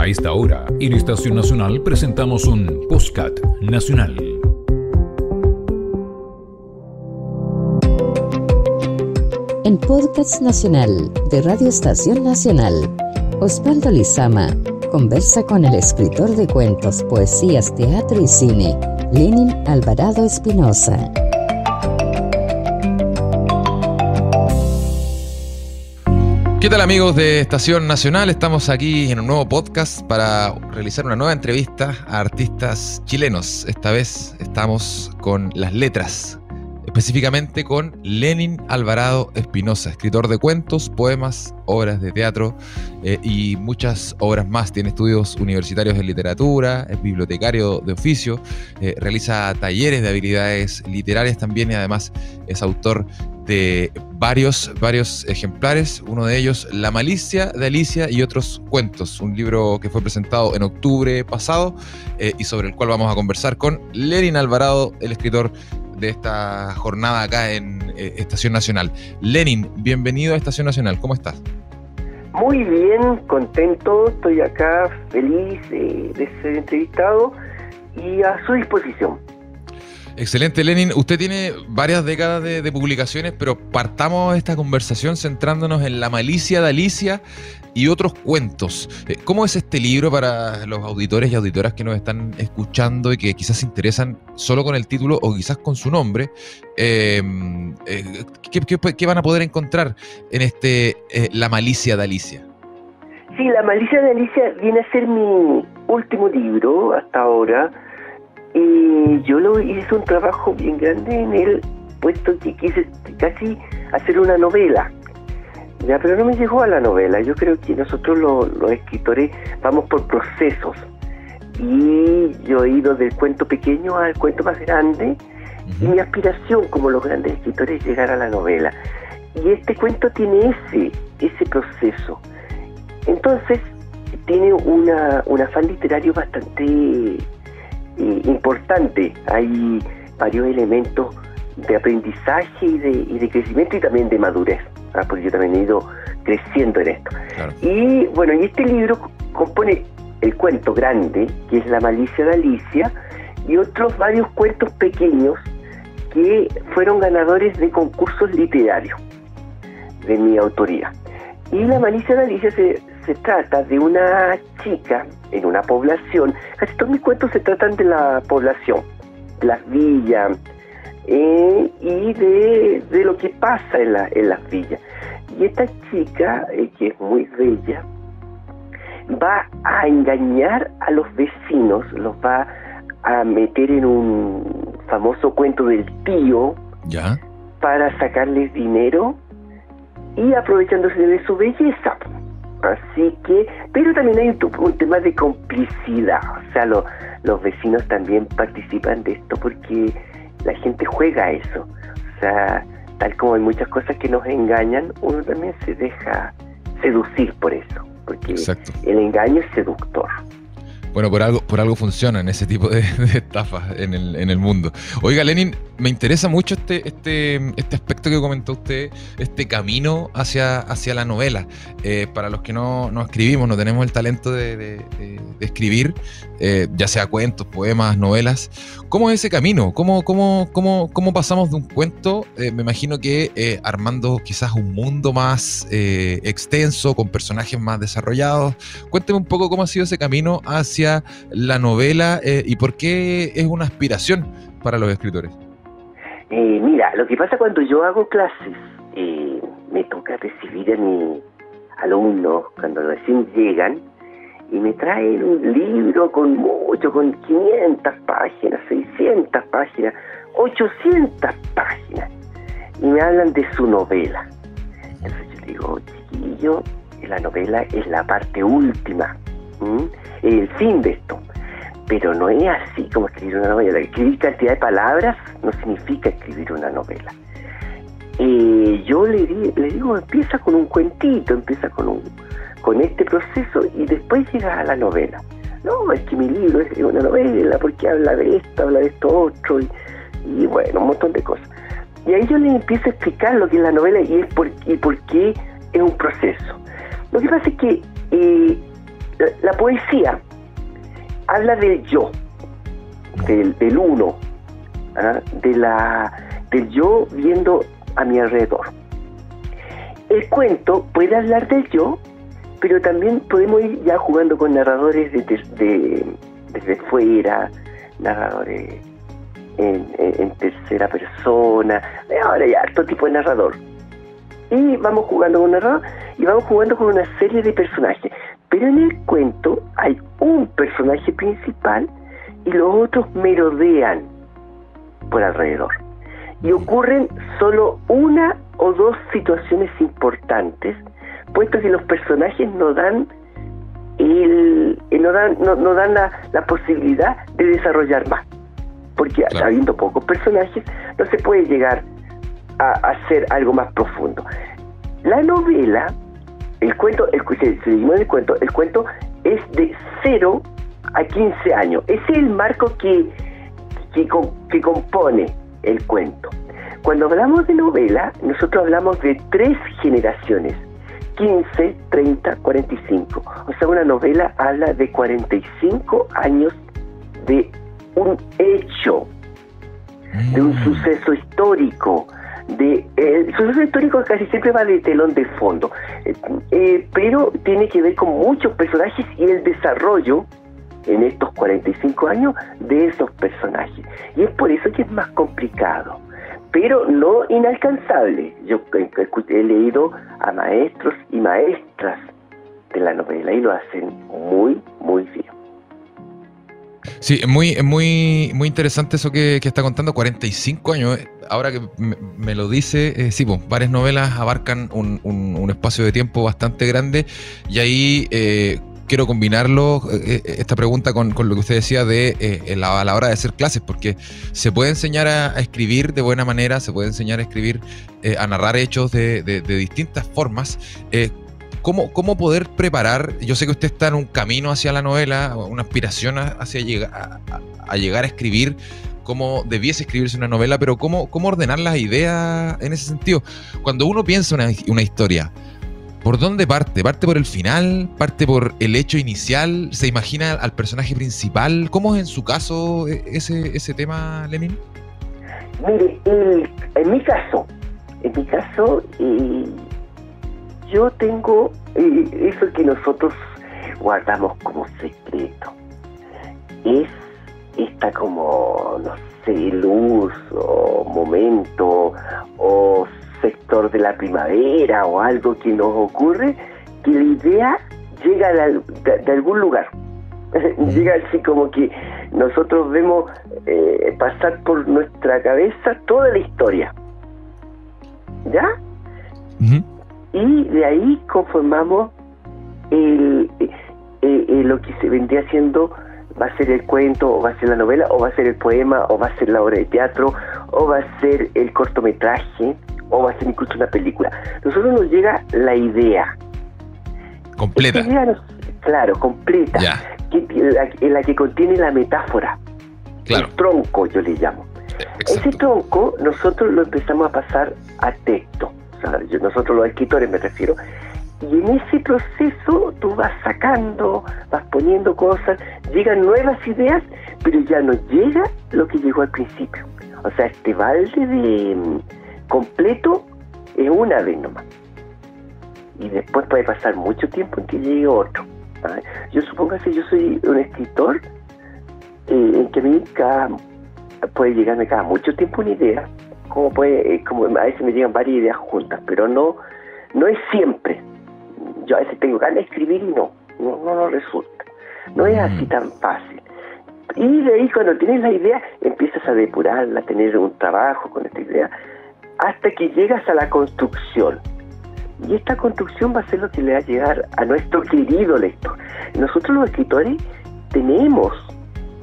A esta hora, en Estación Nacional, presentamos un podcast nacional. En Podcast Nacional de Radio Estación Nacional, Osvaldo Lizama conversa con el escritor de cuentos, poesías, teatro y cine, Lenin Alvarado Espinosa. ¿Qué tal, amigos de Estación Nacional? Estamos aquí en un nuevo podcast para realizar una nueva entrevista a artistas chilenos. Esta vez estamos con las letras, específicamente con Lenin Alvarado Espinosa, escritor de cuentos, poemas, obras de teatro y muchas obras más. Tiene estudios universitarios en literatura, es bibliotecario de oficio, realiza talleres de habilidades literarias también y además es autor de varios ejemplares, uno de ellos La malicia de Alicia y otros cuentos, un libro que fue presentado en octubre pasado y sobre el cual vamos a conversar con Lenin Alvarado, el escritor de esta jornada acá en Estación Nacional. Lenin, bienvenido a Estación Nacional, ¿cómo estás? Muy bien, contento, estoy acá feliz de ser entrevistado y a su disposición. Excelente, Lenin. Usted tiene varias décadas de publicaciones, pero partamos esta conversación centrándonos en La malicia de Alicia y otros cuentos. ¿Cómo es este libro para los auditores y auditoras que nos están escuchando y que quizás se interesan solo con el título o quizás con su nombre? ¿Qué van a poder encontrar en La malicia de Alicia? Sí, La malicia de Alicia viene a ser mi último libro hasta ahora. Yo hice un trabajo bien grande en él, puesto que quise casi hacer una novela. Ya, pero no me llegó a la novela. Yo creo que nosotros los escritores vamos por procesos. Y yo he ido del cuento pequeño al cuento más grande. Y mi aspiración, como los grandes escritores, es llegar a la novela. Y este cuento tiene ese proceso. Entonces, tiene un afán literario bastante importante. Hay varios elementos de aprendizaje y de crecimiento y también de madurez, porque yo también he ido creciendo en esto. Claro. Y bueno, y este libro compone el cuento grande, que es La malicia de Alicia, y otros varios cuentos pequeños que fueron ganadores de concursos literarios de mi autoría. Y La malicia de Alicia se trata de una chica en una población. Casi todos mis cuentos se tratan de la población, de las villas y de lo que pasa en las villas. Y esta chica, que es muy bella, va a engañar a los vecinos, los va a meter en un famoso cuento del tío. ¿Ya? Para sacarles dinero y aprovechándose de su belleza. Así que, pero también hay un tema de complicidad, o sea, los vecinos también participan de esto porque la gente juega a eso, o sea, tal como hay muchas cosas que nos engañan, uno también se deja seducir por eso, porque exacto, el engaño es seductor. Bueno, por algo funcionan ese tipo de estafas en el mundo. Oiga, Lenin, me interesa mucho este aspecto que comentó usted, este camino hacia la novela. Para los que no escribimos, no tenemos el talento de escribir, ya sea cuentos, poemas, novelas. ¿Cómo es ese camino? ¿Cómo pasamos de un cuento, me imagino que armando quizás un mundo más extenso, con personajes más desarrollados? Cuénteme un poco cómo ha sido ese camino hacia la novela y por qué es una aspiración para los escritores. Mira, lo que pasa cuando yo hago clases, me toca recibir a mis alumnos cuando recién llegan y me traen un libro con 500 páginas, 600 páginas, 800 páginas y me hablan de su novela. Entonces yo digo, chiquillo, la novela es la parte última, el fin de esto. Pero no es así como escribir una novela. Escribir cantidad de palabras no significa escribir una novela. Yo le digo, empieza con un cuentito, empieza con este proceso y después llega a la novela. No, es que mi libro es una novela porque habla de esto otro y bueno, un montón de cosas. Y ahí yo le empiezo a explicar lo que es la novela y por qué es un proceso. Lo que pasa es que la poesía habla del yo, del uno, ¿ah? Del yo viendo a mi alrededor. El cuento puede hablar del yo, pero también podemos ir ya jugando con narradores desde fuera, narradores en tercera persona, ahora hay harto tipo de narrador. Y vamos jugando con un narrador y vamos jugando con una serie de personajes. Pero en el cuento hay un personaje principal y los otros merodean por alrededor. Y ocurren solo una o dos situaciones importantes, puesto que los personajes no dan la posibilidad de desarrollar más. Porque claro, habiendo pocos personajes, no se puede llegar a hacer algo más profundo. La novela, el cuento es de 0 a 15 años. Ese es el marco que compone el cuento. Cuando hablamos de novela, nosotros hablamos de 3 generaciones: 15, 30, 45. O sea, una novela habla de 45 años de un hecho, de un suceso histórico. El suceso histórico casi siempre va de telón de fondo, pero tiene que ver con muchos personajes y el desarrollo en estos 45 años de esos personajes. Y es por eso que es más complicado, pero no inalcanzable. Yo he leído a maestros y maestras de la novela y lo hacen muy, muy bien. Sí, muy interesante eso que está contando, 45 años. Ahora que me lo dice, sí, pues, varias novelas abarcan un espacio de tiempo bastante grande y ahí quiero combinarlo, esta pregunta con lo que usted decía a la hora de hacer clases, porque se puede enseñar a escribir de buena manera, se puede enseñar a escribir, a narrar hechos de distintas formas. ¿Cómo poder preparar? Yo sé que usted está en un camino hacia la novela, una aspiración hacia llegar a escribir cómo debiese escribirse una novela, pero ¿cómo ordenar las ideas en ese sentido? Cuando uno piensa una historia, ¿por dónde parte? ¿Parte por el final? ¿Parte por el hecho inicial? ¿Se imagina al personaje principal? ¿Cómo es en su caso ese tema, Lenin? Mire, en mi caso, yo tengo eso que nosotros guardamos como secreto. Es esta como, no sé, luz o momento o sector de la primavera o algo que nos ocurre, que la idea llega de algún lugar. Llega así como que nosotros vemos pasar por nuestra cabeza toda la historia. ¿Ya? Uh-huh. Y de ahí conformamos lo que se vendría siendo, va a ser el cuento, o va a ser la novela, o va a ser el poema, o va a ser la obra de teatro, o va a ser el cortometraje, o va a ser incluso una película. Nosotros nos llega la idea. Completa. Esta idea completa. Ya. En la que contiene la metáfora. Claro. El tronco, yo le llamo. Exacto. Ese tronco nosotros lo empezamos a pasar a texto. Nosotros los escritores me refiero, y en ese proceso tú vas sacando, vas poniendo cosas, llegan nuevas ideas, pero ya no llega lo que llegó al principio. O sea, este balde de completo es una vez nomás, y después puede pasar mucho tiempo en que llegue otro. Yo supongo que yo soy un escritor en que a mí puede llegarme cada mucho tiempo una idea, como a veces me llegan varias ideas juntas, pero no es siempre. Yo a veces tengo ganas de escribir y no resulta. No es así tan fácil. Y de ahí cuando tienes la idea, empiezas a depurarla, a tener un trabajo con esta idea, hasta que llegas a la construcción. Y esta construcción va a ser lo que le va a llegar a nuestro querido lector. Nosotros los escritores tenemos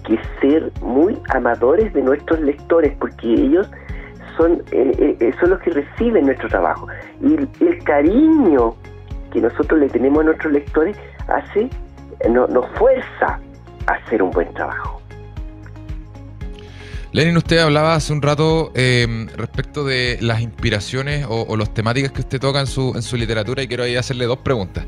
que ser muy amadores de nuestros lectores, porque ellos son los que reciben nuestro trabajo, y el cariño que nosotros le tenemos a nuestros lectores nos fuerza a hacer un buen trabajo. Lenin, usted hablaba hace un rato respecto de las inspiraciones o las temáticas que usted toca en su literatura, y quiero ahí hacerle 2 preguntas.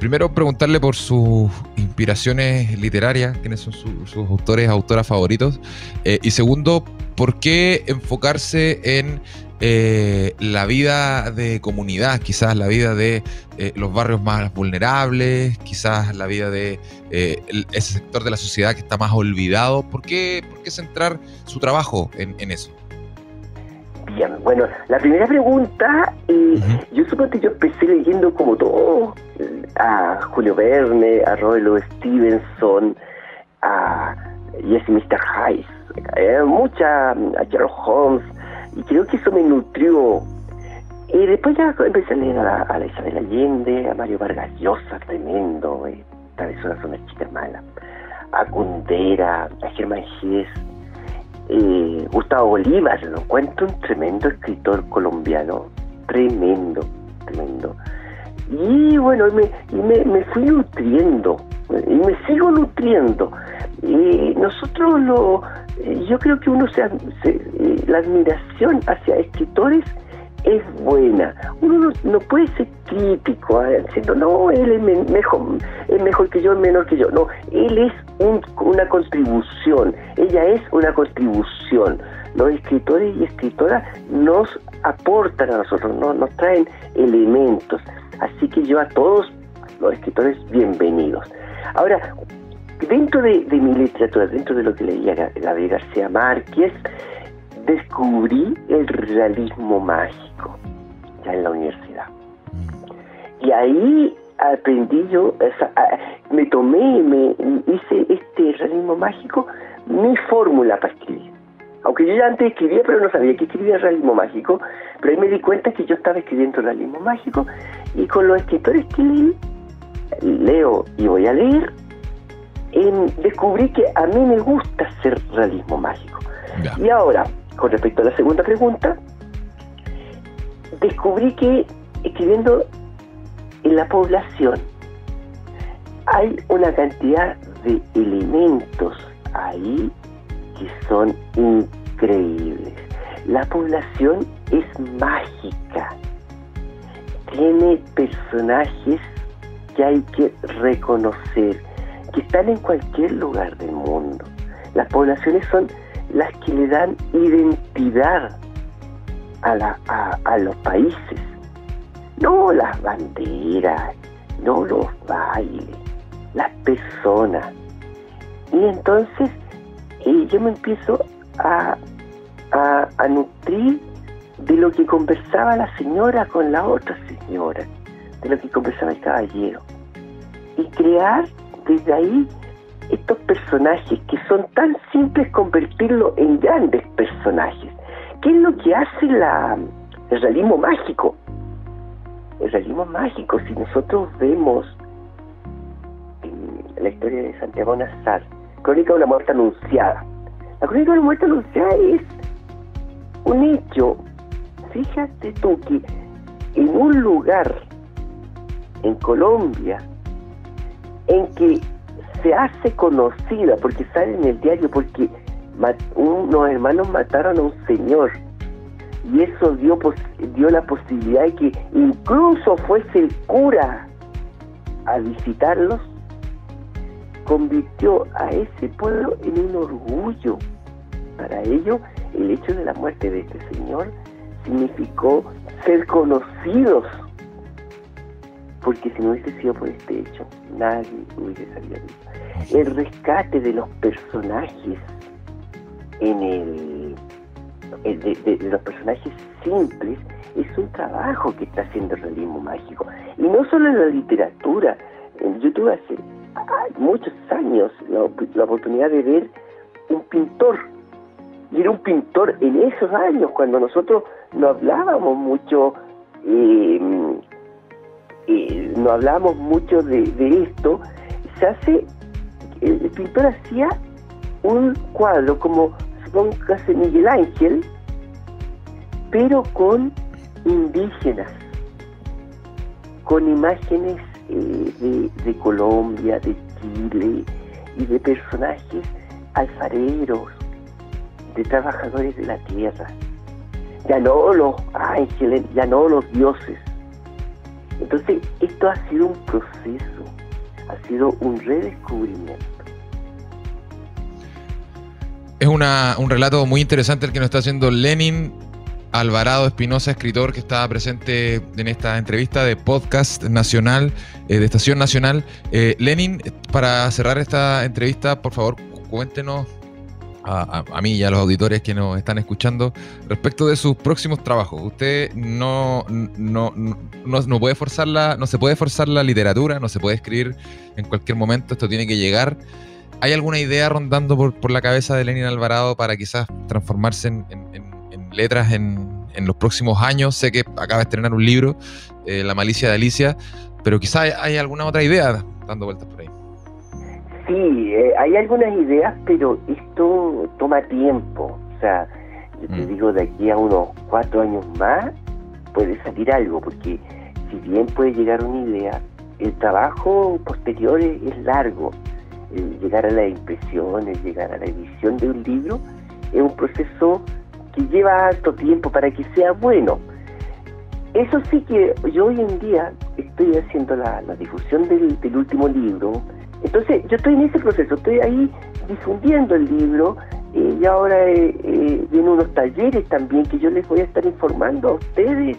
Primero, preguntarle por sus inspiraciones literarias, quiénes son sus autores, autoras favoritos. Y segundo, ¿por qué enfocarse en la vida de comunidad, quizás la vida de los barrios más vulnerables, quizás la vida de ese sector de la sociedad que está más olvidado? ¿Por qué centrar su trabajo en eso? Bien, bueno, la primera pregunta, yo supongo que yo empecé leyendo como todo, a Julio Verne, a Robert Louis Stevenson, a Jesse Mr. Hyde, a Sherlock Holmes, y creo que eso me nutrió. Y después ya empecé a leer a la Isabel Allende, a Mario Vargas Llosa, tremendo, Travesuras son las chicas malas, a Kundera, a Germán Gess, Gustavo Bolívar, lo encuentro un tremendo escritor colombiano, tremendo. Y bueno, me fui nutriendo, y me sigo nutriendo. Yo creo que la admiración hacia escritores es buena. Uno no puede ser crítico, diciendo, no, él es mejor que yo, es menor que yo. No, él es una contribución, ella es una contribución. Los escritores y escritoras nos aportan a nosotros, nos traen elementos. Así que yo a todos los escritores, bienvenidos. Ahora, dentro de mi literatura, dentro de lo que leía Gabriel García Márquez, descubrí el realismo mágico ya en la universidad. Y ahí aprendí yo, me hice este realismo mágico mi fórmula para escribir. Aunque yo ya antes escribía, pero no sabía que escribía realismo mágico, pero ahí me di cuenta que yo estaba escribiendo realismo mágico, y con los escritores que leo y voy a leer, descubrí que a mí me gusta hacer realismo mágico. Ya. Y ahora, con respecto a la segunda pregunta, descubrí que escribiendo en la población hay una cantidad de elementos ahí que son increíbles. La población es mágica, tiene personajes que hay que reconocer, que están en cualquier lugar del mundo. Las poblaciones son las que le dan identidad a los países, no las banderas, no los bailes, las personas. Y entonces yo me empiezo a nutrir de lo que conversaba la señora con la otra señora, de lo que conversaba el caballero, y crear desde ahí estos personajes que son tan simples, convertirlo en grandes personajes. ¿Qué es lo que hace el realismo mágico? El realismo mágico, si nosotros vemos en la historia de Santiago Nazar, Crónica de una muerte anunciada. La Crónica de una muerte anunciada es un hecho, fíjate tú, que en un lugar en Colombia en que se hace conocida, porque sale en el diario, porque unos hermanos mataron a un señor, y eso dio la posibilidad de que incluso fuese el cura a visitarlos, convirtió a ese pueblo en un orgullo. Para ellos, el hecho de la muerte de este señor significó ser conocidos, porque si no hubiese sido por este hecho, nadie hubiese sabido de eso. El rescate de los personajes de los personajes simples es un trabajo que está haciendo el realismo mágico. Y no solo en la literatura. Yo tuve hace muchos años la oportunidad de ver un pintor. Y era un pintor en esos años, cuando nosotros no hablábamos mucho de esto. El pintor hacía un cuadro como, supóngase, Miguel Ángel, pero con indígenas, con imágenes de Colombia, de Chile, y de personajes alfareros, de trabajadores de la tierra. Ya no los ángeles, ya no los dioses. Entonces, esto ha sido un proceso, ha sido un redescubrimiento. Es un relato muy interesante el que nos está haciendo Lenin Alvarado Espinosa, escritor que está presente en esta entrevista de Podcast Nacional, de Estación Nacional. Lenin, para cerrar esta entrevista, por favor, cuéntenos a mí y a los auditores que nos están escuchando respecto de sus próximos trabajos. Usted no puede no se puede forzar la literatura, no se puede escribir en cualquier momento, esto tiene que llegar. ¿Hay alguna idea rondando por la cabeza de Lenin Alvarado para quizás transformarse en letras en los próximos años? Sé que acaba de estrenar un libro, La malicia de Alicia, pero quizás hay alguna otra idea dando vueltas por ahí. Sí, hay algunas ideas, pero esto toma tiempo. O sea, yo te digo, de aquí a unos 4 años más puede salir algo, porque si bien puede llegar una idea, el trabajo posterior es largo. Llegar a la impresión, llegar a la edición de un libro, es un proceso que lleva harto tiempo para que sea bueno. Eso sí que yo hoy en día estoy haciendo la difusión del último libro. Entonces yo estoy en ese proceso, estoy ahí difundiendo el libro, y ahora vienen unos talleres también que yo les voy a estar informando a ustedes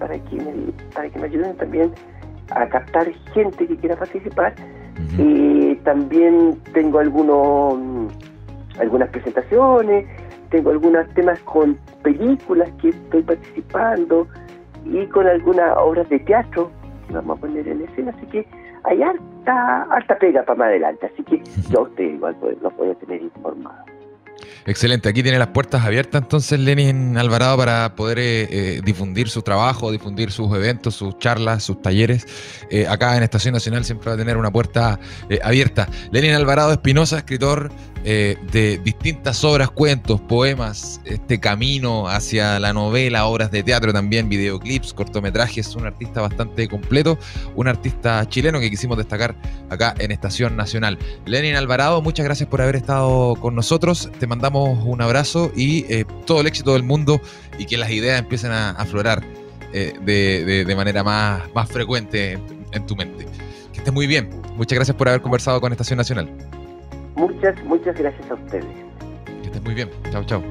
para que me ayuden también a captar gente que quiera participar. También tengo algunas presentaciones, tengo algunos temas con películas que estoy participando y con algunas obras de teatro que vamos a poner en escena, así que hay harta pega para más adelante, así que yo a ustedes igual los voy a tener informados. Excelente, aquí tiene las puertas abiertas entonces Lenin Alvarado para poder difundir su trabajo, difundir sus eventos, sus charlas, sus talleres. Acá en Estación Nacional siempre va a tener una puerta abierta. Lenin Alvarado Espinosa, escritor de distintas obras, cuentos, poemas, este camino hacia la novela, obras de teatro también, videoclips, cortometrajes, un artista bastante completo, un artista chileno que quisimos destacar acá en Estación Nacional. Lenin Alvarado, muchas gracias por haber estado con nosotros, te mandamos un abrazo y todo el éxito del mundo y que las ideas empiecen a aflorar de manera más frecuente en tu mente. Que estés muy bien, muchas gracias por haber conversado con Estación Nacional. Muchas gracias a ustedes. Que estés muy bien. Chao, chao.